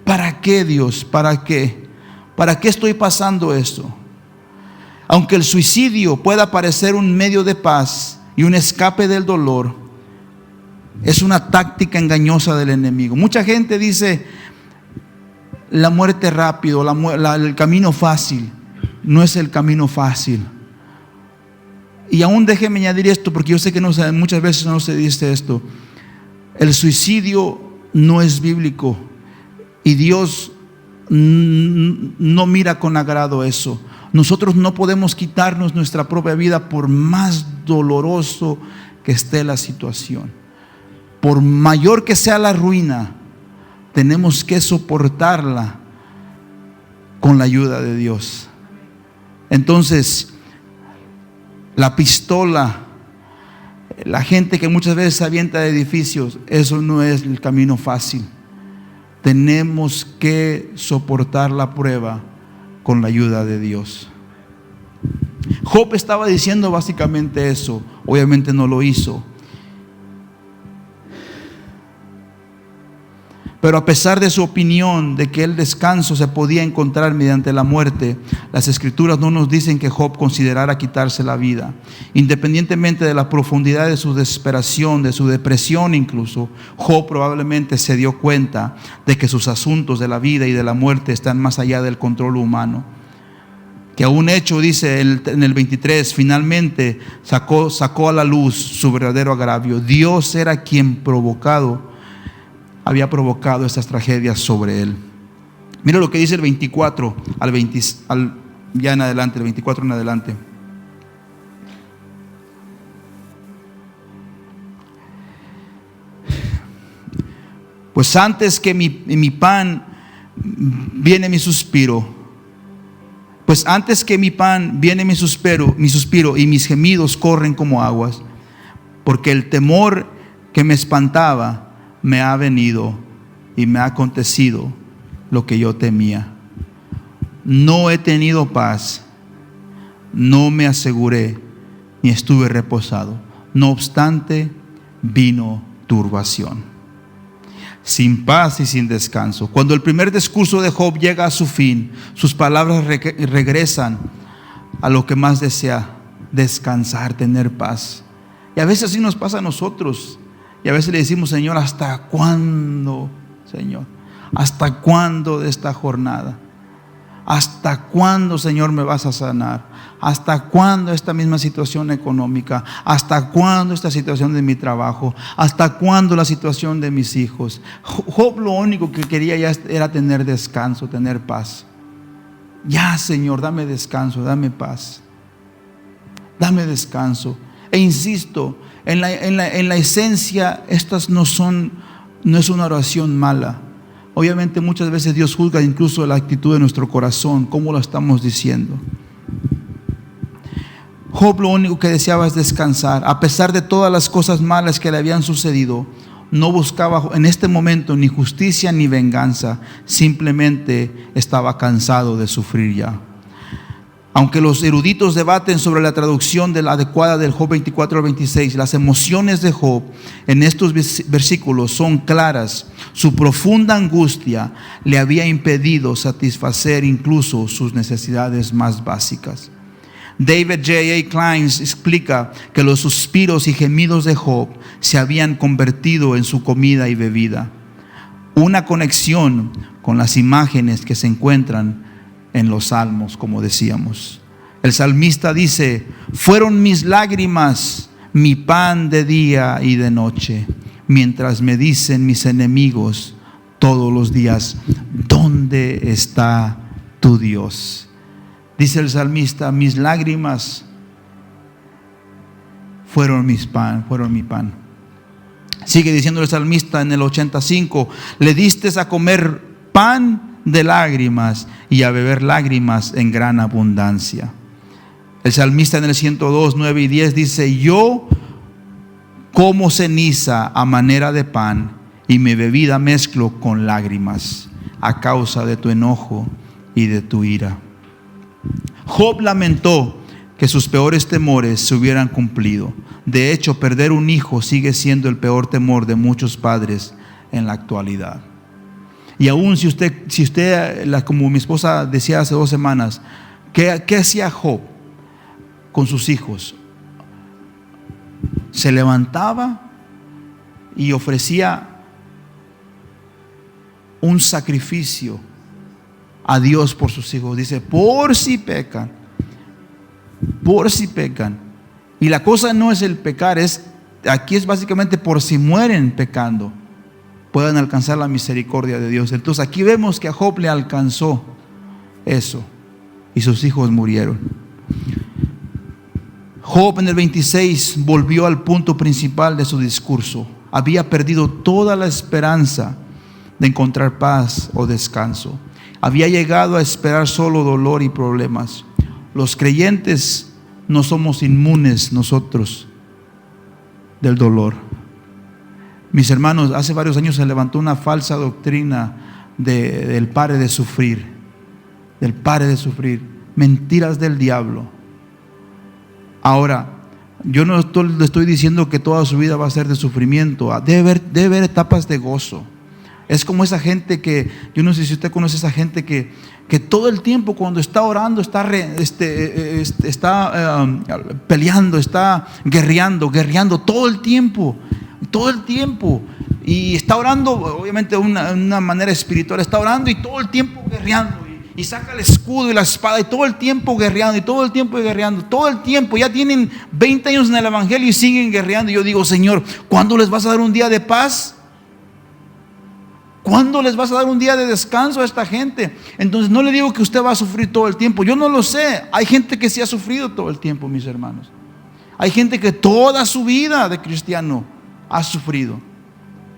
¿Para qué, Dios? ¿Para qué? ¿Para qué estoy pasando esto? Aunque el suicidio pueda parecer un medio de paz y un escape del dolor, es una táctica engañosa del enemigo. Mucha gente dice la muerte rápido, el camino fácil. No es el camino fácil. Y aún déjeme añadir esto, porque yo sé que muchas veces no se dice esto. El suicidio no es bíblico, y Dios no mira con agrado eso. Nosotros no podemos quitarnos nuestra propia vida por más doloroso que esté la situación. por mayor que sea la ruina, tenemos que soportarla con la ayuda de Dios. Entonces, la pistola, la gente que muchas veces se avienta de edificios, eso no es el camino fácil. Tenemos que soportar la prueba con la ayuda de Dios. Job estaba diciendo básicamente eso. Obviamente no lo hizo. Pero a pesar de su opinión de que el descanso se podía encontrar mediante la muerte, las Escrituras no nos dicen que Job considerara quitarse la vida. Independientemente de la profundidad de su desesperación, de su depresión incluso, Job probablemente se dio cuenta de que sus asuntos de la vida y de la muerte están más allá del control humano. Que aún hecho, dice en el 23, finalmente sacó a la luz su verdadero agravio. Dios era quien había provocado estas tragedias sobre él. Mira lo que dice el 24 ya en adelante, el 24 en adelante. Pues antes que mi pan viene mi suspiro. Pues antes que mi pan viene mi suspiro y mis gemidos corren como aguas, porque el temor que me espantaba me ha venido y me ha acontecido lo que yo temía. No he tenido paz, no me aseguré ni estuve reposado. No obstante, vino turbación. Sin paz y sin descanso. Cuando el primer discurso de Job llega a su fin, sus palabras regresan a lo que más desea: descansar, tener paz. Y a veces así nos pasa a nosotros. Y a veces le decimos: Señor, ¿hasta cuándo, Señor? ¿Hasta cuándo de esta jornada? ¿Hasta cuándo, Señor, me vas a sanar? ¿Hasta cuándo esta misma situación económica? ¿Hasta cuándo esta situación de mi trabajo? ¿Hasta cuándo la situación de mis hijos? Job lo único que quería ya era tener descanso, tener paz. Ya, Señor, dame descanso, dame paz. Dame descanso. E insisto, en la esencia, estas no es una oración mala. Obviamente muchas veces Dios juzga incluso la actitud de nuestro corazón, cómo lo estamos diciendo. Job lo único que deseaba es descansar. A pesar de todas las cosas malas que le habían sucedido, no buscaba en este momento ni justicia ni venganza. Simplemente estaba cansado de sufrir ya. Aunque los eruditos debaten sobre la traducción adecuada del Job 24 al 26, las emociones de Job en estos versículos son claras. Su profunda angustia le había impedido satisfacer incluso sus necesidades más básicas. David J.A. Klein explica que los suspiros y gemidos de Job se habían convertido en su comida y bebida. Una conexión con las imágenes que se encuentran en los salmos, como decíamos. El salmista dice: fueron mis lágrimas mi pan de día y de noche, mientras me dicen mis enemigos todos los días: ¿dónde está tu Dios? Dice el salmista: mis lágrimas fueron mi pan. Sigue diciendo el salmista en el 85: le diste a comer pan de lágrimas y a beber lágrimas en gran abundancia. El salmista en el 102, 9 y 10 dice: yo como ceniza a manera de pan y mi bebida mezclo con lágrimas a causa de tu enojo y de tu ira. Job lamentó que sus peores temores se hubieran cumplido. De hecho, perder un hijo sigue siendo el peor temor de muchos padres en la actualidad. Y aún si usted, como mi esposa decía hace 2 semanas, ¿qué hacía Job con sus hijos? Se levantaba y ofrecía un sacrificio a Dios por sus hijos. Dice: por si pecan. Y la cosa no es el pecar, aquí es básicamente por si mueren pecando, puedan alcanzar la misericordia de Dios. Entonces aquí vemos que a Job le alcanzó eso y sus hijos murieron. Job en el 26 volvió al punto principal de su discurso. había perdido toda la esperanza de encontrar paz o descanso. Había llegado a esperar solo dolor y problemas. Los creyentes no somos inmunes nosotros del dolor. Mis hermanos, hace varios años se levantó una falsa doctrina del pare de sufrir. Del pare de sufrir. Mentiras del diablo. Ahora, yo no le estoy diciendo que toda su vida va a ser de sufrimiento. Debe haber etapas de gozo. Es como esa gente que, yo no sé si usted conoce esa gente que todo el tiempo cuando está orando está peleando, está guerreando todo el tiempo. Y está orando, obviamente de una manera espiritual, está orando y todo el tiempo guerreando. Y saca el escudo y la espada y todo el tiempo guerreando, todo el tiempo. Ya tienen 20 años en el evangelio y siguen guerreando. Y yo digo, Señor, ¿cuándo les vas a dar un día de paz? ¿Cuándo les vas a dar un día de descanso a esta gente? Entonces no le digo que usted va a sufrir todo el tiempo. Yo no lo sé. Hay gente que sí ha sufrido todo el tiempo, mis hermanos. Hay gente que toda su vida de cristiano ha sufrido.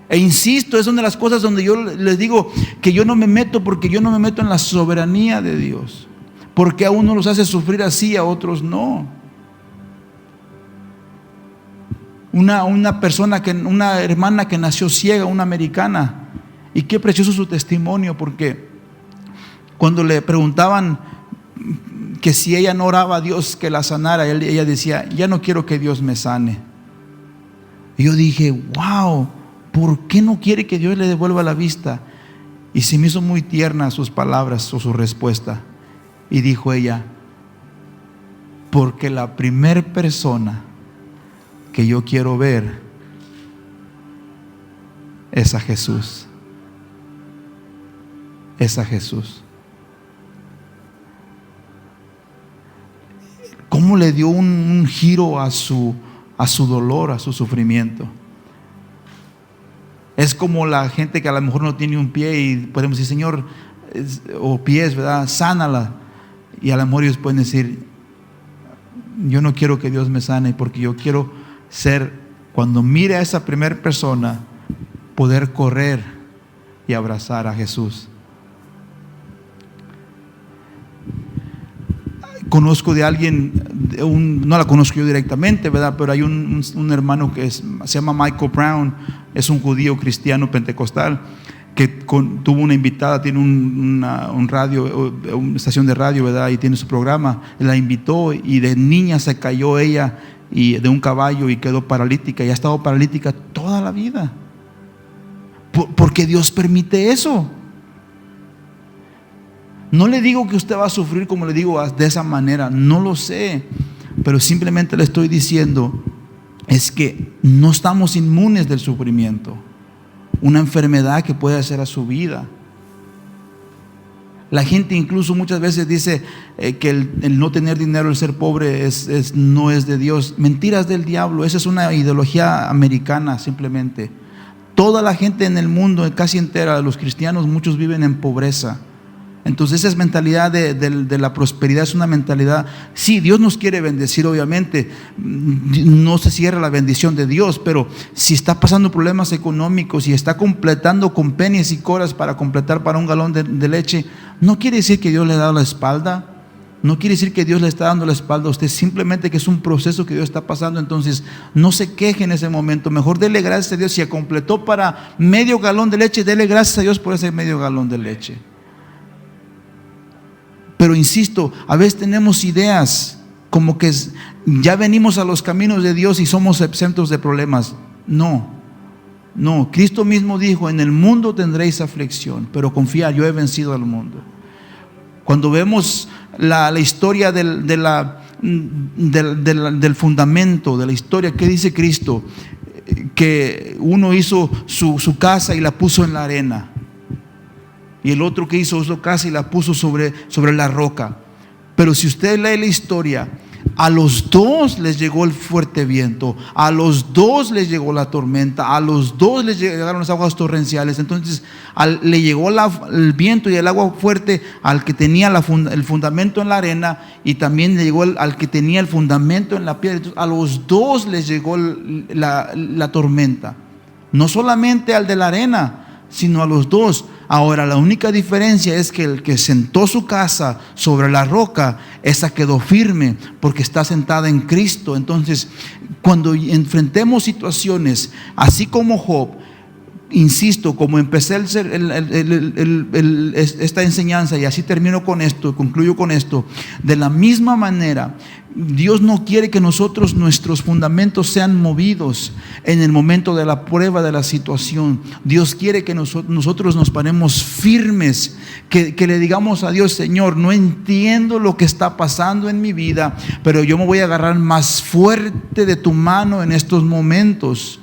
E insisto, es una de las cosas donde yo les digo que yo no me meto, porque yo no me meto en la soberanía de Dios. Porque a unos los hace sufrir así, a otros no. Una hermana que nació ciega, una americana, y qué precioso su testimonio, porque cuando le preguntaban que si ella no oraba a Dios que la sanara, ella decía, ya no quiero que Dios me sane. Y yo dije, wow, ¿por qué no quiere que Dios le devuelva la vista? Y se me hizo muy tierna sus palabras o su respuesta. Y dijo ella, porque la primer persona que yo quiero ver es a Jesús. Es a Jesús. ¿Cómo le dio un giro a su dolor, a su sufrimiento? Es como la gente que a lo mejor no tiene un pie y podemos decir, Señor, o pies, ¿verdad? Sánala. Y a lo mejor ellos pueden decir, yo no quiero que Dios me sane, porque yo quiero ser, cuando mire a esa primera persona, poder correr y abrazar a Jesús. Conozco de alguien, no la conozco yo directamente, ¿verdad? Pero hay un hermano que se llama Michael Brown, es un judío cristiano pentecostal, que tuvo una invitada, tiene un radio, una estación de radio, ¿verdad? Y tiene su programa, la invitó y de niña se cayó ella de un caballo y quedó paralítica, y ha estado paralítica toda la vida. Porque Dios permite eso. No le digo que usted va a sufrir como le digo de esa manera, no lo sé, pero simplemente le estoy diciendo es que no estamos inmunes del sufrimiento, una enfermedad que puede hacer a su vida. La gente incluso muchas veces dice que el no tener dinero, el ser pobre no es de Dios. Mentiras del diablo, esa es una ideología americana simplemente. Toda la gente en el mundo, casi entera, los cristianos, muchos viven en pobreza. Entonces esa mentalidad de la prosperidad es una mentalidad, sí, Dios nos quiere bendecir, obviamente, no se cierra la bendición de Dios, pero si está pasando problemas económicos y está completando con pennies y coras para completar para un galón de leche, no quiere decir que Dios le ha dado la espalda, no quiere decir que Dios le está dando la espalda a usted, simplemente que es un proceso que Dios está pasando. Entonces no se queje en ese momento, mejor dele gracias a Dios. Si completó para medio galón de leche, dele gracias a Dios por ese medio galón de leche. Pero insisto, a veces tenemos ideas como que ya venimos a los caminos de Dios y somos exentos de problemas. No, Cristo mismo dijo, en el mundo tendréis aflicción, pero confiad, yo he vencido al mundo. Cuando vemos la historia del fundamento, de la historia, ¿qué dice Cristo? Que uno hizo su casa y la puso en la arena. Y el otro que hizo su casa y la puso sobre la roca. Pero si usted lee la historia, a los dos les llegó el fuerte viento, a los dos les llegó la tormenta, a los dos les llegaron las aguas torrenciales. Entonces le llegó el viento y el agua fuerte al que tenía el fundamento en la arena, y también le llegó al que tenía el fundamento en la piedra. Entonces, a los dos les llegó la tormenta. No solamente al de la arena, sino a los dos. Ahora, la única diferencia es que el que sentó su casa sobre la roca, esa quedó firme porque está sentada en Cristo. Entonces, cuando enfrentemos situaciones, así como Job, insisto, como empecé esta enseñanza, y así termino con esto, concluyo con esto, de la misma manera, Dios no quiere que nuestros fundamentos sean movidos en el momento de la prueba, de la situación. Dios quiere que nosotros nos paremos firmes, que le digamos a Dios: Señor, no entiendo lo que está pasando en mi vida, pero yo me voy a agarrar más fuerte de tu mano en estos momentos.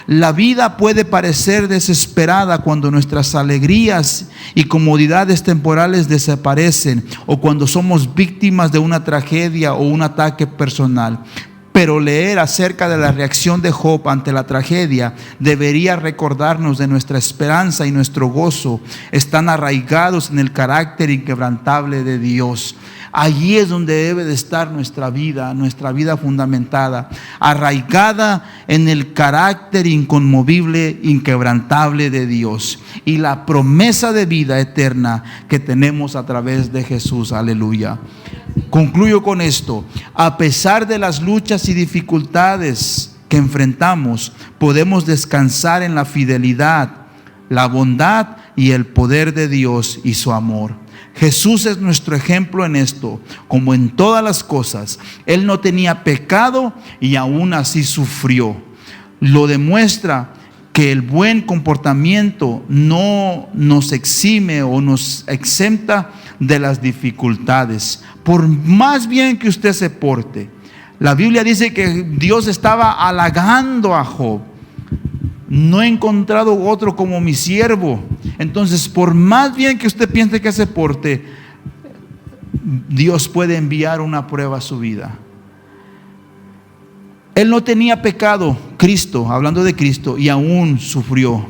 La vida puede parecer desesperada cuando nuestras alegrías y comodidades temporales desaparecen, o cuando somos víctimas de una tragedia o un ataque personal. Pero leer acerca de la reacción de Job ante la tragedia debería recordarnos de nuestra esperanza y nuestro gozo están arraigados en el carácter inquebrantable de Dios. Allí es donde debe de estar nuestra vida fundamentada, arraigada en el carácter inconmovible, inquebrantable de Dios y la promesa de vida eterna que tenemos a través de Jesús. Aleluya. Concluyo con esto: a pesar de las luchas y dificultades que enfrentamos, podemos descansar en la fidelidad, la bondad y el poder de Dios y su amor. Jesús es nuestro ejemplo en esto. Como en todas las cosas, Él no tenía pecado y aún así sufrió. Lo demuestra que el buen comportamiento no nos exime o nos exenta de las dificultades, por más bien que usted se porte. La Biblia dice que Dios estaba halagando a Job: no he encontrado otro como mi siervo. Entonces, por más bien que usted piense que se porte, Dios puede enviar una prueba a su vida. Él no tenía pecado, Cristo, hablando de Cristo, y aún sufrió,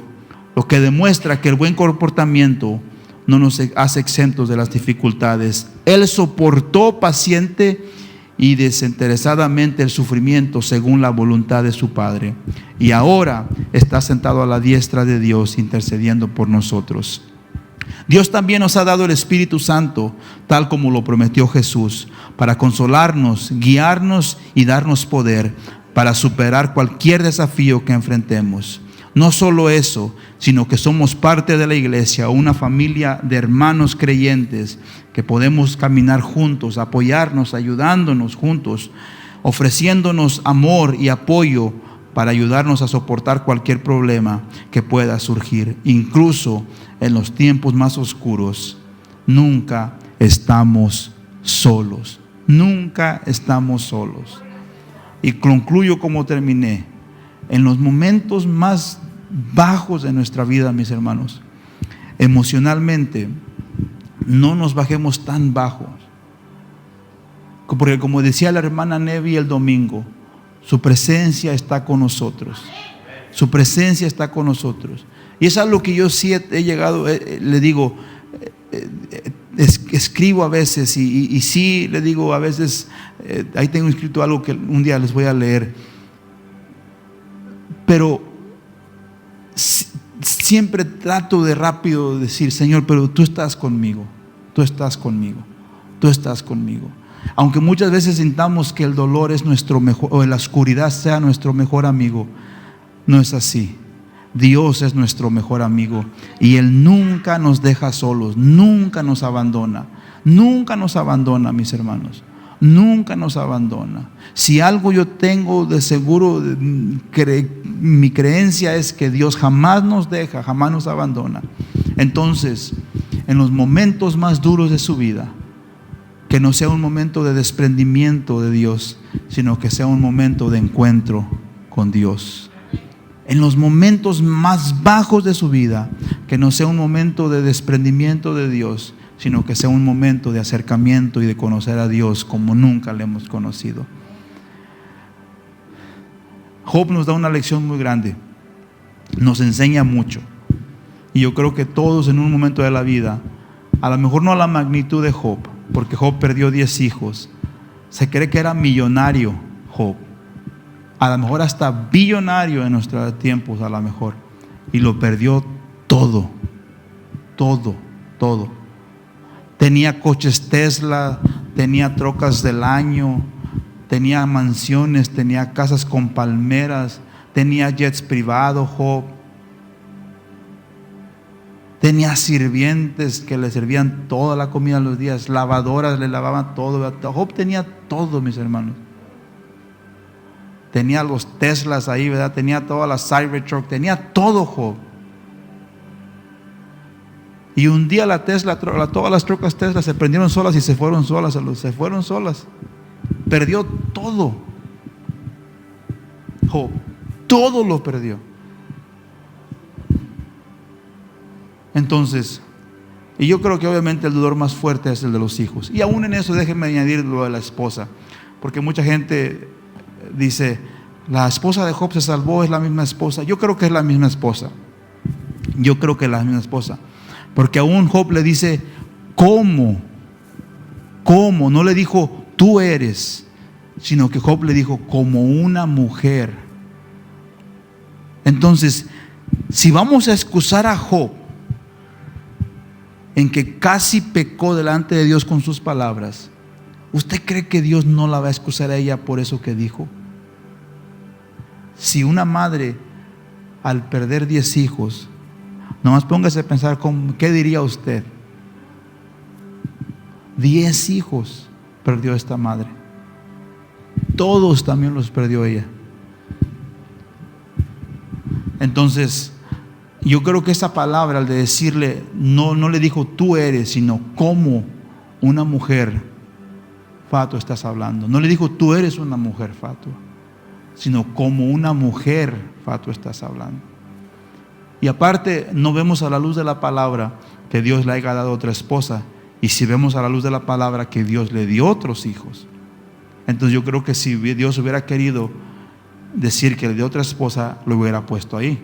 lo que demuestra que el buen comportamiento no nos hace exentos de las dificultades. Él soportó paciente y desinteresadamente el sufrimiento según la voluntad de su Padre, y ahora está sentado a la diestra de Dios intercediendo por nosotros. Dios también nos ha dado el Espíritu Santo, tal como lo prometió Jesús, para consolarnos, guiarnos y darnos poder para superar cualquier desafío que enfrentemos. No solo eso, sino que somos parte de la iglesia, una familia de hermanos creyentes que podemos caminar juntos, apoyarnos, ayudándonos juntos, ofreciéndonos amor y apoyo para ayudarnos a soportar cualquier problema que pueda surgir, incluso en los tiempos más oscuros. Nunca estamos solos. Nunca estamos solos. Y concluyo como terminé: en los momentos más bajos de nuestra vida, mis hermanos, emocionalmente, no nos bajemos tan bajos, porque como decía la hermana Nevi el domingo, su presencia está con nosotros. Su presencia está con nosotros. Y es algo que yo sí he llegado, le digo, escribo a veces y sí le digo a veces, ahí tengo escrito algo que un día les voy a leer. Pero siempre trato de rápido decir: Señor, pero tú estás conmigo, tú estás conmigo, tú estás conmigo. Aunque muchas veces sintamos que el dolor es nuestro mejor, o la oscuridad sea nuestro mejor amigo, no es así. Dios es nuestro mejor amigo y Él nunca nos deja solos, nunca nos abandona, mis hermanos. Nunca nos abandona. Si algo yo tengo de seguro, mi creencia es que Dios jamás nos deja, jamás nos abandona. Entonces, en los momentos más duros de su vida, que no sea un momento de desprendimiento de Dios, sino que sea un momento de encuentro con Dios. En los momentos más bajos de su vida, que no sea un momento de desprendimiento de Dios, sino que sea un momento de acercamiento y de conocer a Dios como nunca le hemos conocido. Job nos da una lección muy grande, nos enseña mucho, y yo creo que todos en un momento de la vida, a lo mejor no a la magnitud de Job, porque Job perdió 10 hijos, se cree que era millonario Job, a lo mejor hasta billonario en nuestros tiempos, a lo mejor, y lo perdió todo, todo, todo. Tenía coches Tesla, tenía trocas del año, tenía mansiones, tenía casas con palmeras, tenía jets privados, Job. Tenía sirvientes que le servían toda la comida los días, lavadoras le lavaban todo. Job tenía todo, mis hermanos. Tenía los Teslas ahí, ¿verdad? Tenía todas las Cybertruck, tenía todo Job. Y un día la Tesla, todas las trocas Tesla se prendieron solas y se fueron solas. Perdió todo. Job, todo lo perdió. Entonces, y yo creo que obviamente el dolor más fuerte es el de los hijos. Y aún en eso déjenme añadir lo de la esposa, porque mucha gente dice, la esposa de Job se salvó, es la misma esposa. Yo creo que es la misma esposa. Porque aún Job le dice, ¿cómo? No le dijo, tú eres, sino que Job le dijo, como una mujer. Entonces, si vamos a excusar a Job en que casi pecó delante de Dios con sus palabras, ¿usted cree que Dios no la va a excusar a ella por eso que dijo? Si una madre al perder 10 hijos, nomás póngase a pensar, ¿qué diría usted? 10 hijos perdió esta madre. Todos también los perdió ella. Entonces, yo creo que esa palabra, al de decirle, no le dijo tú eres, sino como una mujer fatua estás hablando. No le dijo tú eres una mujer fatua, sino como una mujer fatua estás hablando. Y aparte, no vemos a la luz de la palabra que Dios le haya dado otra esposa. Y si vemos a la luz de la palabra que Dios le dio otros hijos, entonces yo creo que si Dios hubiera querido decir que le dio otra esposa, lo hubiera puesto ahí.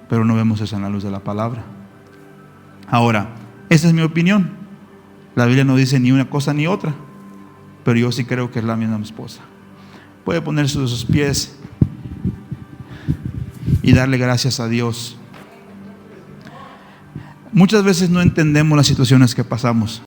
Pero no vemos eso en la luz de la palabra. Ahora, esa es mi opinión. La Biblia no dice ni una cosa ni otra, pero yo sí creo que es la misma esposa. Puede ponerse de sus pies y darle gracias a Dios. Muchas veces no entendemos las situaciones que pasamos.